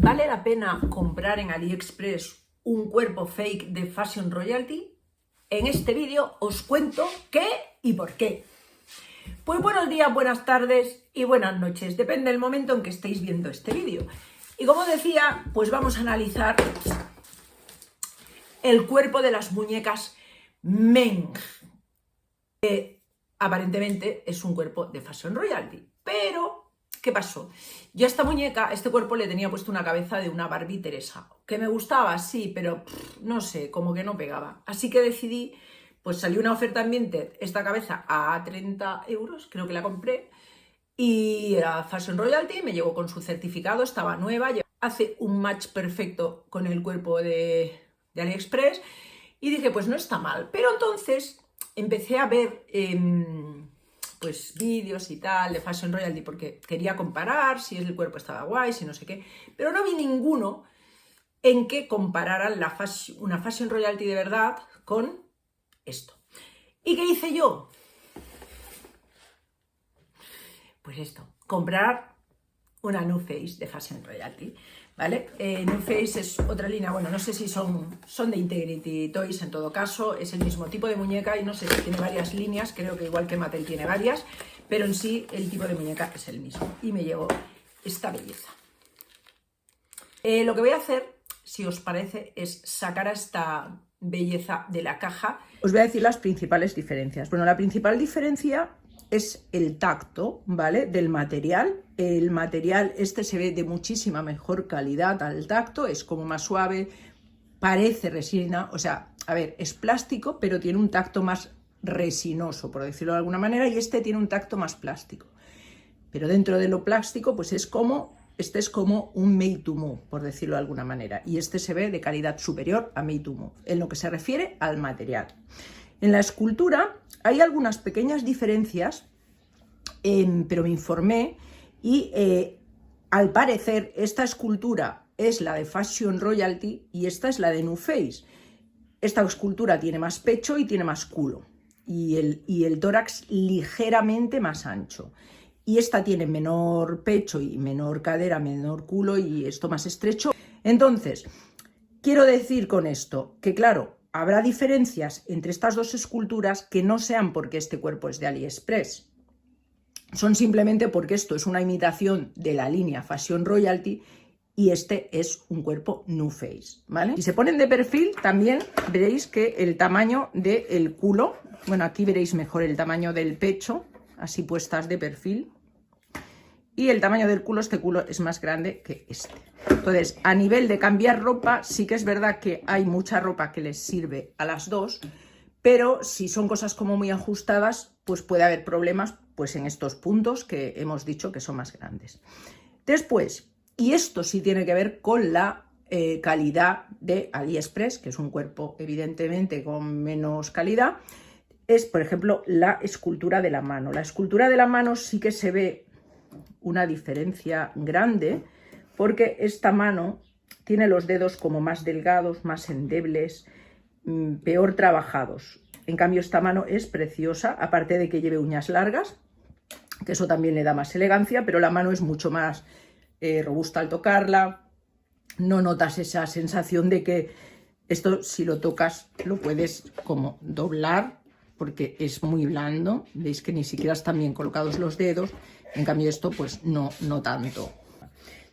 ¿Vale la pena comprar en AliExpress un cuerpo fake de Fashion Royalty? En este vídeo os cuento qué y por qué. Pues buenos días, buenas tardes y buenas noches, depende del momento en que estéis viendo este vídeo. Y como decía, pues vamos a analizar el cuerpo de las muñecas Meng, que aparentemente es un cuerpo de Fashion Royalty, pero ¿qué pasó? Yo a esta muñeca, este cuerpo le tenía puesto una cabeza de una Barbie Teresa, que me gustaba, sí, pero no sé, como que no pegaba. Así que decidí, pues salió una oferta en Vinted, esta cabeza a 30 euros, creo que la compré, y era Fashion Royalty, me llegó con su certificado, estaba nueva, hace un match perfecto con el cuerpo de AliExpress, y dije, pues no está mal. Pero entonces empecé a ver pues vídeos y tal de Fashion Royalty porque quería comparar si el cuerpo estaba guay, si no sé qué, pero no vi ninguno en que compararan una Fashion Royalty de verdad con esto. ¿Y qué hice yo? Pues esto, comprar una NuFace de Fashion Royalty, ¿vale? NuFace es otra línea, bueno, no sé si son de Integrity Toys, en todo caso, es el mismo tipo de muñeca y no sé si tiene varias líneas, creo que igual que Mattel tiene varias, pero en sí el tipo de muñeca es el mismo. Y me llegó esta belleza. Lo que voy a hacer, si os parece, es sacar a esta belleza de la caja. Os voy a decir las principales diferencias. Bueno, la principal diferencia es el tacto, ¿vale? Del material. El material este se ve de muchísima mejor calidad al tacto, es como más suave, parece resina, o sea, a ver, es plástico, pero tiene un tacto más resinoso, por decirlo de alguna manera, y este tiene un tacto más plástico. Pero dentro de lo plástico, pues es como, este es como un Made to Move, por decirlo de alguna manera, y este se ve de calidad superior a Made to Move, en lo que se refiere al material. En la escultura hay algunas pequeñas diferencias, pero me informé y al parecer esta escultura es la de Fashion Royalty y esta es la de NuFace. Esta escultura tiene más pecho y tiene más culo y el tórax ligeramente más ancho. Y esta tiene menor pecho y menor cadera, menor culo y esto más estrecho. Entonces, quiero decir con esto que, claro, habrá diferencias entre estas dos esculturas que no sean porque este cuerpo es de AliExpress. Son simplemente porque esto es una imitación de la línea Fashion Royalty y este es un cuerpo NuFace, ¿vale? Si se ponen de perfil también veréis que el tamaño del culo, bueno, aquí veréis mejor el tamaño del pecho, así puestas de perfil, y el tamaño del culo, este culo es más grande que este. Entonces, a nivel de cambiar ropa, sí que es verdad que hay mucha ropa que les sirve a las dos, pero si son cosas como muy ajustadas, pues puede haber problemas pues en estos puntos que hemos dicho que son más grandes. Después, y esto sí tiene que ver con la calidad de AliExpress, que es un cuerpo evidentemente con menos calidad, es por ejemplo la escultura de la mano. La escultura de la mano sí que se ve una diferencia grande porque esta mano tiene los dedos como más delgados, más endebles, peor trabajados. En cambio esta mano es preciosa, aparte de que lleve uñas largas, que eso también le da más elegancia, pero la mano es mucho más robusta al tocarla. No notas esa sensación de que esto, si lo tocas, lo puedes como doblar porque es muy blando. Veis que ni siquiera están bien colocados los dedos. En cambio esto pues no tanto.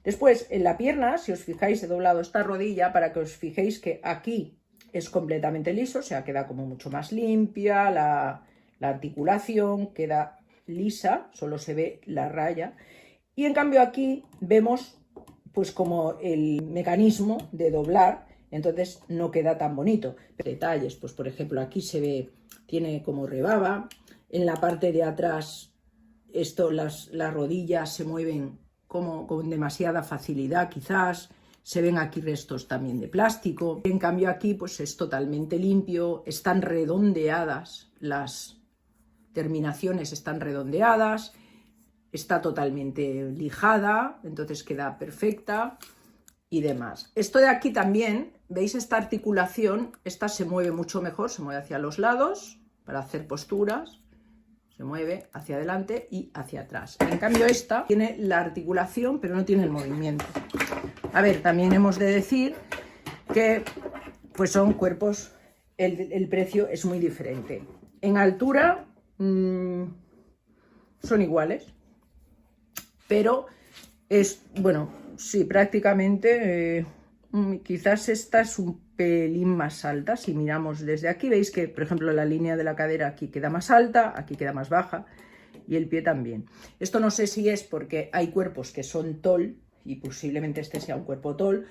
Después en la pierna, si os fijáis, he doblado esta rodilla para que os fijéis que aquí es completamente liso, o sea, queda como mucho más limpia, la articulación queda lisa, solo se ve la raya. Y en cambio aquí vemos pues como el mecanismo de doblar, entonces no queda tan bonito. Detalles, pues por ejemplo aquí se ve, tiene como rebaba, en la parte de atrás las rodillas se mueven como con demasiada facilidad quizás, se ven aquí restos también de plástico. En cambio aquí pues es totalmente limpio, están redondeadas, las terminaciones están redondeadas, está totalmente lijada, entonces queda perfecta y demás. Esto de aquí también, ¿veis esta articulación? Esta se mueve mucho mejor, se mueve hacia los lados para hacer posturas, se mueve hacia adelante y hacia atrás. En cambio esta tiene la articulación pero no tiene el movimiento. A ver, también hemos de decir que pues son cuerpos, el precio es muy diferente. En altura son iguales, pero es, bueno, sí, prácticamente, quizás esta es un pelín más alta. Si miramos desde aquí, veis que, por ejemplo, la línea de la cadera aquí queda más alta, aquí queda más baja, y el pie también. Esto no sé si es porque hay cuerpos que son tall, y posiblemente este sea un cuerpo tall,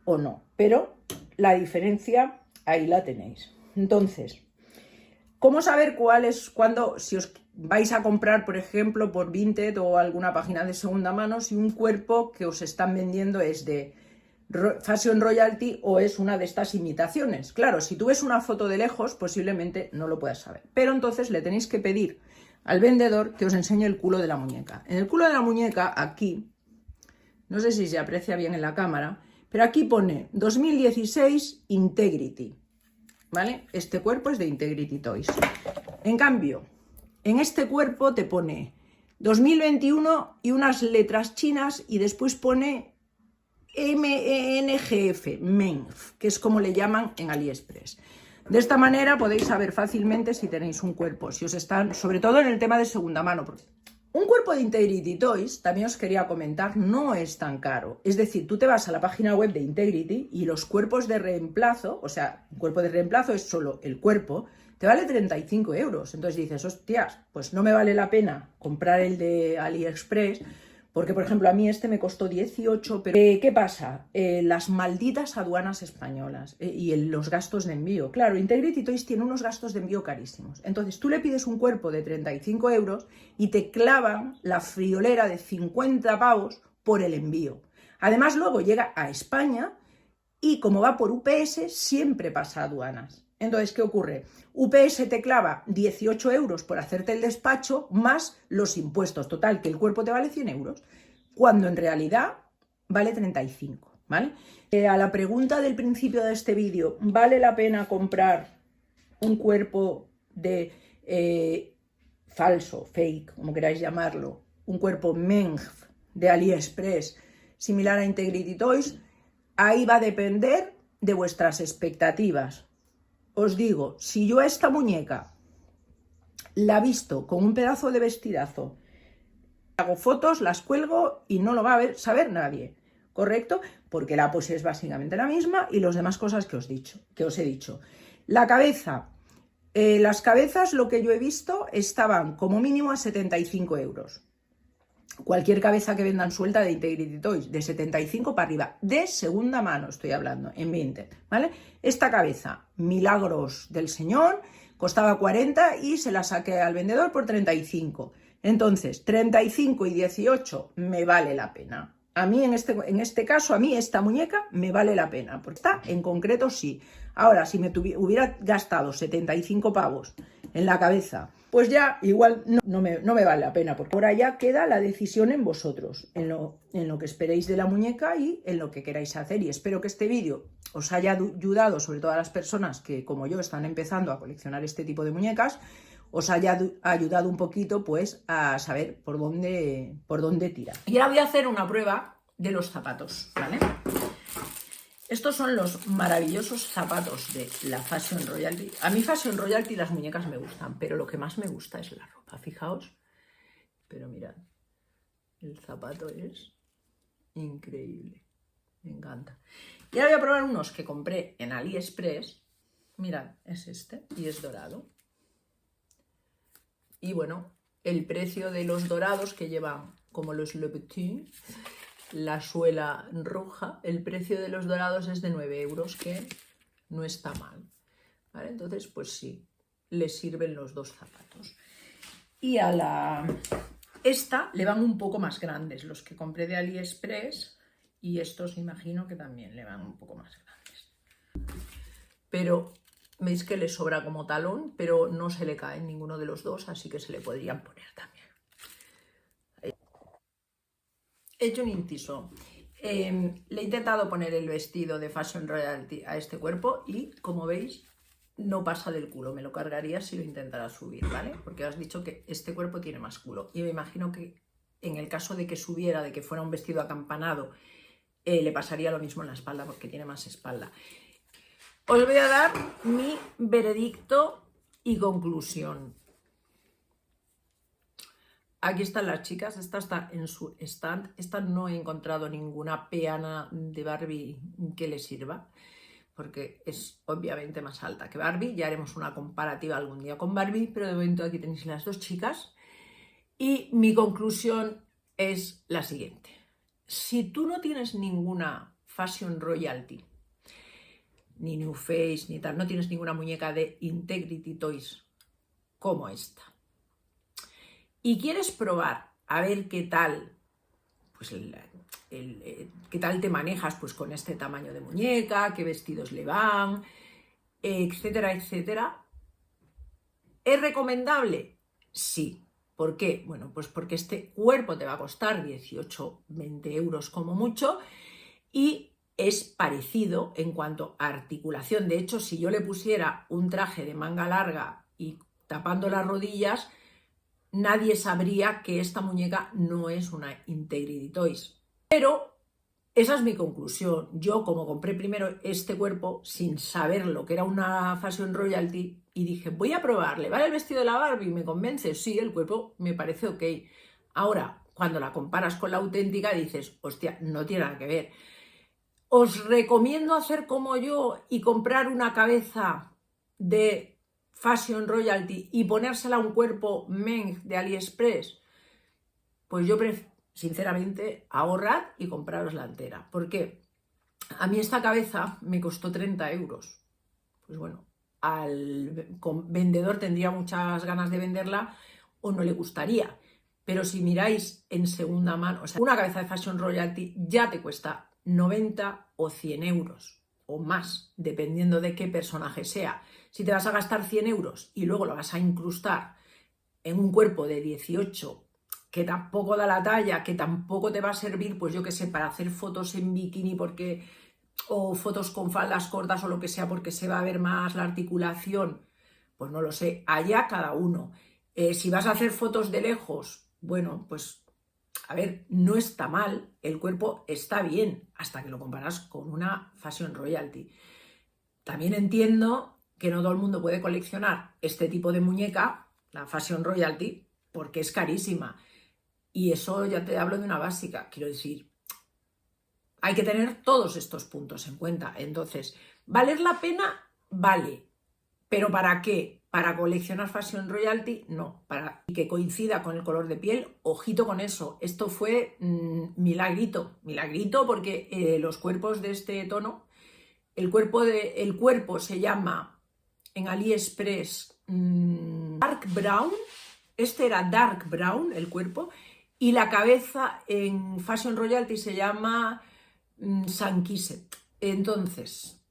o no, pero la diferencia ahí la tenéis. Entonces, ¿cómo saber cuál es, cuando, si os vais a comprar, por ejemplo, por Vinted o alguna página de segunda mano, si un cuerpo que os están vendiendo es de Fashion Royalty o es una de estas imitaciones? Claro, si tú ves una foto de lejos, posiblemente no lo puedas saber. Pero entonces le tenéis que pedir al vendedor que os enseñe el culo de la muñeca. En el culo de la muñeca, aquí, no sé si se aprecia bien en la cámara, pero aquí pone 2016 Integrity. ¿Vale? Este cuerpo es de Integrity Toys. En cambio, en este cuerpo te pone 2021 y unas letras chinas y después pone MENGF, MENGF, que es como le llaman en AliExpress. De esta manera podéis saber fácilmente si tenéis un cuerpo, si os están, sobre todo en el tema de segunda mano. Un cuerpo de Integrity Toys, también os quería comentar, no es tan caro. Es decir, tú te vas a la página web de Integrity y los cuerpos de reemplazo, o sea, un cuerpo de reemplazo es solo el cuerpo, te vale 35 euros. Entonces dices, hostias, pues no me vale la pena comprar el de AliExpress, porque, por ejemplo, a mí este me costó 18, pero ¿qué pasa? Las malditas aduanas españolas y los gastos de envío. Claro, Integrity Toys tiene unos gastos de envío carísimos. Entonces, tú le pides un cuerpo de 35 euros y te clavan la friolera de 50 pavos por el envío. Además, luego llega a España y como va por UPS, siempre pasa aduanas. Entonces, ¿qué ocurre? UPS te clava 18 euros por hacerte el despacho más los impuestos. Total, que el cuerpo te vale 100 euros, cuando en realidad vale 35, ¿vale? A la pregunta del principio de este vídeo, ¿vale la pena comprar un cuerpo de falso, fake, como queráis llamarlo, un cuerpo MENGF de AliExpress similar a Integrity Toys? Ahí va a depender de vuestras expectativas. Os digo, si yo a esta muñeca la visto con un pedazo de vestidazo, hago fotos, las cuelgo y no lo va a saber nadie, ¿correcto? Porque la pose es básicamente la misma y las demás cosas que os he dicho. La cabeza, las cabezas, lo que yo he visto, estaban como mínimo a 75 euros. Cualquier cabeza que vendan suelta de Integrity Toys, de 75 para arriba, de segunda mano estoy hablando, en Vinted, ¿vale? Esta cabeza, milagros del señor, costaba 40 y se la saqué al vendedor por 35. Entonces, 35 y 18 me vale la pena. A mí, en este caso, a mí esta muñeca me vale la pena, porque esta en concreto sí. Ahora, si me hubiera gastado 75 pavos en la cabeza, pues ya igual no me vale la pena, porque ahora ya queda la decisión en vosotros, en lo que esperéis de la muñeca y en lo que queráis hacer. Y espero que este vídeo os haya ayudado, sobre todo a las personas que, como yo, están empezando a coleccionar este tipo de muñecas, os haya ayudado un poquito, pues, a saber por dónde tirar. Y ahora voy a hacer una prueba de los zapatos, ¿vale? Estos son los maravillosos zapatos de la Fashion Royalty. A mí Fashion Royalty las muñecas me gustan, pero lo que más me gusta es la ropa, fijaos. Pero mirad, el zapato es increíble, me encanta. Y ahora voy a probar unos que compré en AliExpress. Mirad, es este y es dorado. Y bueno, el precio de los dorados que llevan, como los Louboutin, la suela roja, el precio de los dorados es de 9 euros, que no está mal, ¿vale? Entonces, pues sí, les sirven los dos zapatos. Y a esta le van un poco más grandes, los que compré de AliExpress, y estos imagino que también le van un poco más grandes. Pero veis que le sobra como talón, pero no se le cae en ninguno de los dos, así que se le podrían poner también. He hecho un inciso. Le he intentado poner el vestido de Fashion Royalty a este cuerpo y, como veis, no pasa del culo. Me lo cargaría si lo intentara subir, ¿vale? Porque has dicho que este cuerpo tiene más culo. Y me imagino que en el caso de que subiera, de que fuera un vestido acampanado le pasaría lo mismo en la espalda porque tiene más espalda. Os voy a dar mi veredicto y conclusión. Aquí están las chicas, esta está en su stand, esta no he encontrado ninguna peana de Barbie que le sirva, porque es obviamente más alta que Barbie. Ya haremos una comparativa algún día con Barbie, pero de momento aquí tenéis las dos chicas. Y mi conclusión es la siguiente. Si tú no tienes ninguna Fashion Royalty, ni New Face, ni tal, no tienes ninguna muñeca de Integrity Toys como esta, y quieres probar a ver qué tal, pues qué tal te manejas pues con este tamaño de muñeca, qué vestidos le van, etcétera, etcétera, ¿es recomendable? Sí. ¿Por qué? Bueno, pues porque este cuerpo te va a costar 18, 20 euros como mucho y es parecido en cuanto a articulación. De hecho, si yo le pusiera un traje de manga larga y tapando las rodillas, nadie sabría que esta muñeca no es una Integrity Toys. Pero esa es mi conclusión. Yo, como compré primero este cuerpo sin saber lo que era una Fashion Royalty, y dije, voy a probarle, ¿vale el vestido de la Barbie? ¿Me convence? Sí, el cuerpo me parece ok. Ahora, cuando la comparas con la auténtica, dices, hostia, no tiene nada que ver. Os recomiendo hacer como yo y comprar una cabeza de Fashion Royalty y ponérsela a un cuerpo Meng de AliExpress. Pues yo sinceramente, ahorrad y compraros la entera. ¿Por qué? A mí esta cabeza me costó 30 euros. Pues bueno, al vendedor tendría muchas ganas de venderla o no le gustaría. Pero si miráis en segunda mano, o sea, una cabeza de Fashion Royalty ya te cuesta 90 o 100 euros o más, dependiendo de qué personaje sea. Si te vas a gastar 100 euros y luego lo vas a incrustar en un cuerpo de 18 que tampoco da la talla, que tampoco te va a servir, pues yo qué sé, para hacer fotos en bikini porque, o fotos con faldas cortas o lo que sea, porque se va a ver más la articulación, pues no lo sé, allá cada uno. Si vas a hacer fotos de lejos, bueno, pues a ver, no está mal, el cuerpo está bien, hasta que lo comparas con una Fashion Royalty. También entiendo que no todo el mundo puede coleccionar este tipo de muñeca, la Fashion Royalty, porque es carísima. Y eso ya te hablo de una básica, quiero decir, hay que tener todos estos puntos en cuenta. Entonces, ¿valer la pena? Vale. ¿Pero para qué? ¿Para coleccionar Fashion Royalty? No. Para que coincida con el color de piel, ojito con eso. Esto fue milagrito. Milagrito porque los cuerpos de este tono, el cuerpo se llama en AliExpress Dark Brown. Este era Dark Brown, el cuerpo. Y la cabeza en Fashion Royalty se llama Sankisset. Entonces,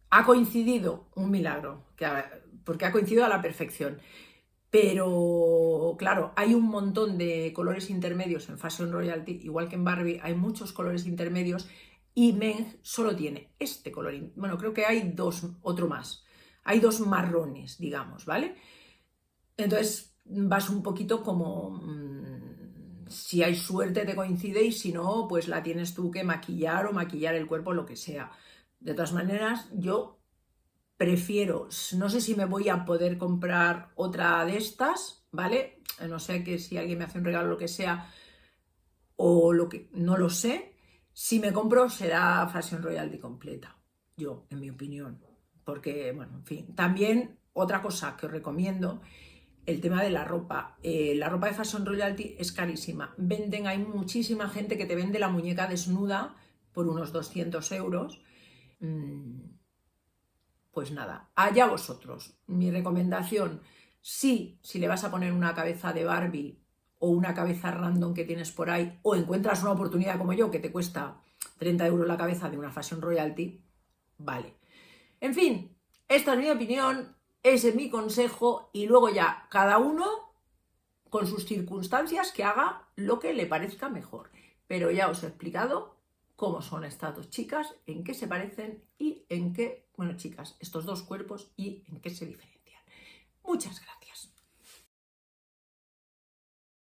ha coincidido un milagro, porque ha coincidido a la perfección. Pero, claro, hay un montón de colores intermedios en Fashion Royalty, igual que en Barbie, hay muchos colores intermedios y Meng solo tiene este color. Bueno, creo que hay otro más. Hay dos marrones, digamos, ¿vale? Entonces vas un poquito como, si hay suerte te coincide y si no, pues la tienes tú que maquillar o maquillar el cuerpo, lo que sea. De todas maneras, yo prefiero, no sé si me voy a poder comprar otra de estas, ¿vale? No sé, que si alguien me hace un regalo, lo que sea, o lo que, no lo sé. Si me compro será Fashion Royalty completa, yo, en mi opinión. Porque, bueno, en fin. También otra cosa que os recomiendo, el tema de la ropa. La ropa de Fashion Royalty es carísima. Hay muchísima gente que te vende la muñeca desnuda por unos 200 euros. Pues nada, allá vosotros. Mi recomendación, si le vas a poner una cabeza de Barbie o una cabeza random que tienes por ahí, o encuentras una oportunidad como yo que te cuesta 30 euros la cabeza de una Fashion Royalty, vale. En fin, esta es mi opinión, ese es mi consejo y luego ya cada uno con sus circunstancias que haga lo que le parezca mejor. Pero ya os he explicado cómo son estas dos chicas, en qué se parecen y en qué, bueno, chicas, estos dos cuerpos y en qué se diferencian. Muchas gracias.